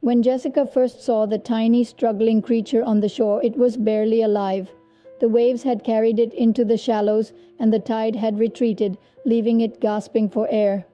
When Jessica first saw the tiny, struggling creature on the shore, it was barely alive. The waves had carried it into the shallows, and the tide had retreated, leaving it gasping for air.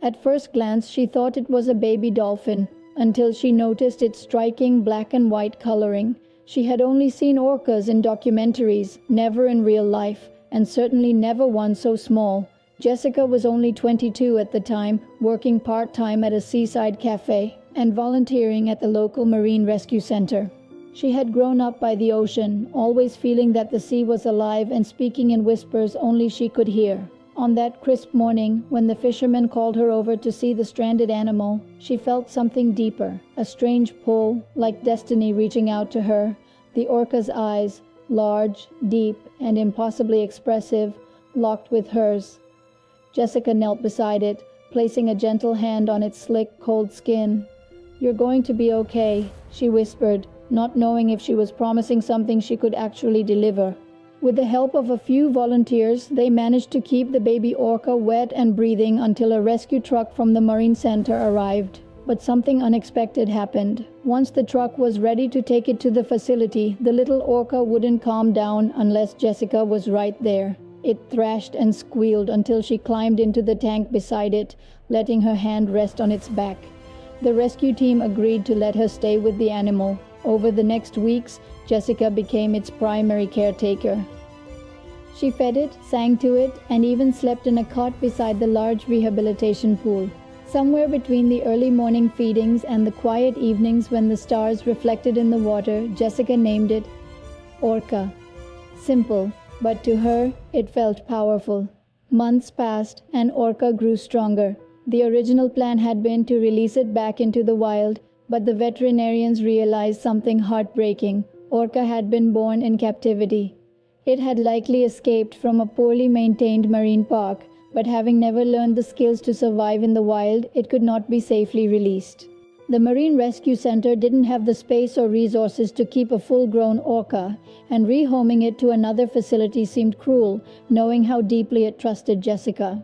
At first glance, she thought it was a baby dolphin, until she noticed its striking black and white coloring. She had only seen orcas in documentaries, never in real life, and certainly never one so small. Jessica was only 22 at the time, working part-time at a seaside cafe and volunteering at the local marine rescue center. She had grown up by the ocean, always feeling that the sea was alive and speaking in whispers only she could hear. On that crisp morning, when the fishermen called her over to see the stranded animal, she felt something deeper, a strange pull, like destiny reaching out to her. The orca's eyes, large, deep, and impossibly expressive, locked with hers. Jessica knelt beside it, placing a gentle hand on its slick, cold skin. "You're going to be okay," she whispered, not knowing if she was promising something she could actually deliver. With the help of a few volunteers, they managed to keep the baby orca wet and breathing until a rescue truck from the Marine Center arrived. But something unexpected happened. Once the truck was ready to take it to the facility, the little orca wouldn't calm down unless Jessica was right there. It thrashed and squealed until she climbed into the tank beside it, letting her hand rest on its back. The rescue team agreed to let her stay with the animal. Over the next weeks, Jessica became its primary caretaker. She fed it, sang to it, and even slept in a cot beside the large rehabilitation pool. Somewhere between the early morning feedings and the quiet evenings when the stars reflected in the water, Jessica named it Orca. Simple, but to her, it felt powerful. Months passed, and Orca grew stronger. The original plan had been to release it back into the wild, but the veterinarians realized something heartbreaking. Orca had been born in captivity. It had likely escaped from a poorly maintained marine park, but having never learned the skills to survive in the wild, it could not be safely released. The Marine Rescue Center didn't have the space or resources to keep a full-grown orca, and rehoming it to another facility seemed cruel, knowing how deeply it trusted Jessica.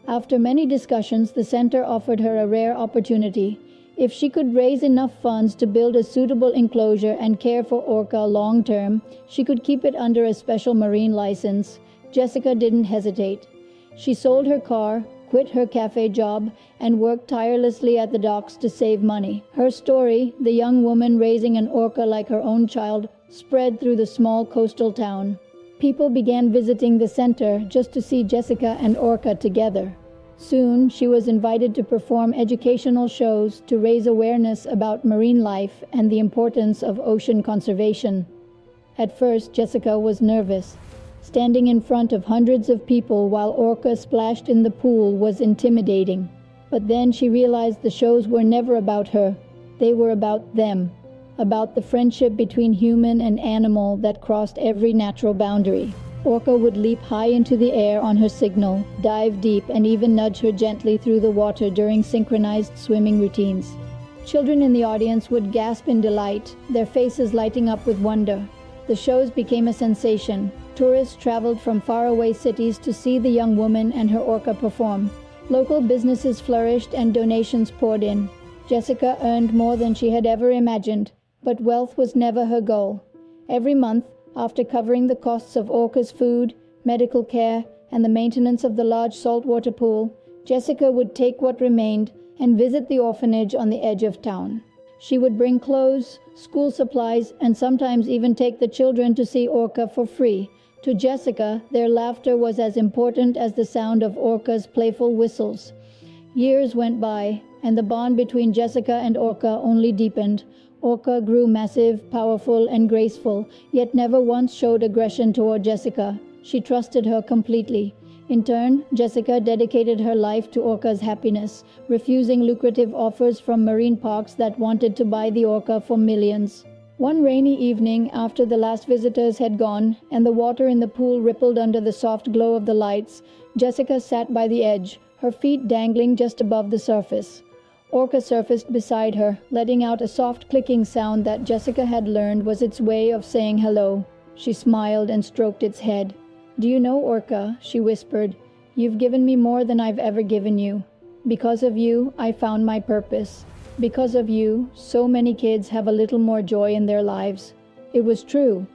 After many discussions, the center offered her a rare opportunity. If she could raise enough funds to build a suitable enclosure and care for Orca long-term, she could keep it under a special marine license. Jessica didn't hesitate. She sold her car, quit her cafe job, and worked tirelessly at the docks to save money. Her story, the young woman raising an orca like her own child, spread through the small coastal town. People began visiting the center just to see Jessica and Orca together. Soon, she was invited to perform educational shows to raise awareness about marine life and the importance of ocean conservation. At first, Jessica was nervous. Standing in front of hundreds of people while Orca splashed in the pool was intimidating. But then she realized the shows were never about her. They were about them, about the friendship between human and animal that crossed every natural boundary. Orca would leap high into the air on her signal, dive deep, and even nudge her gently through the water during synchronized swimming routines. Children in the audience would gasp in delight, their faces lighting up with wonder. The shows became a sensation. Tourists traveled from faraway cities to see the young woman and her orca perform. Local businesses flourished and donations poured in. Jessica earned more than she had ever imagined, but wealth was never her goal. Every month, after covering the costs of Orca's food, medical care, and the maintenance of the large saltwater pool, Jessica would take what remained and visit the orphanage on the edge of town. She would bring clothes, school supplies, and sometimes even take the children to see Orca for free. To Jessica, their laughter was as important as the sound of Orca's playful whistles. Years went by, and the bond between Jessica and Orca only deepened. Orca grew massive, powerful, and graceful, yet never once showed aggression toward Jessica. She trusted her completely. In turn, Jessica dedicated her life to Orca's happiness, refusing lucrative offers from marine parks that wanted to buy the orca for millions. One rainy evening, after the last visitors had gone and the water in the pool rippled under the soft glow of the lights, Jessica sat by the edge, her feet dangling just above the surface. Orca surfaced beside her, letting out a soft clicking sound that Jessica had learned was its way of saying hello. She smiled and stroked its head. "Do you know, Orca," she whispered, "you've given me more than I've ever given you. Because of you, I found my purpose." Because of you, so many kids have a little more joy in their lives. It was true.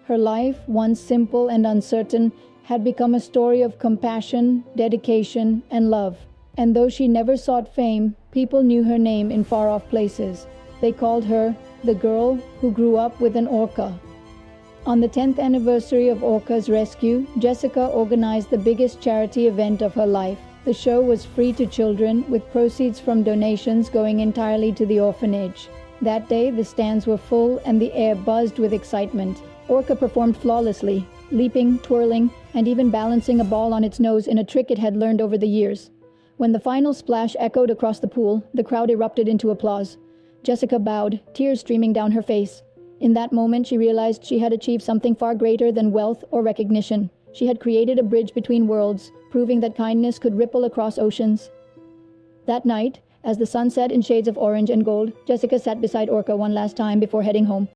Her life, once simple and uncertain, had become a story of compassion, dedication, and love. And though she never sought fame, people knew her name in far-off places. They called her the girl who grew up with an orca. On the 10th anniversary of Orca's rescue, Jessica organized the biggest charity event of her life. The show was free to children, with proceeds from donations going entirely to the orphanage. That day, the stands were full and the air buzzed with excitement. Orca performed flawlessly, leaping, twirling, and even balancing a ball on its nose in a trick it had learned over the years. When the final splash echoed across the pool, the crowd erupted into applause. Jessica bowed, tears streaming down her face. In that moment, she realized she had achieved something far greater than wealth or recognition. She had created a bridge between worlds, proving that kindness could ripple across oceans. That night, as the sun set in shades of orange and gold, Jessica sat beside Orca one last time before heading home.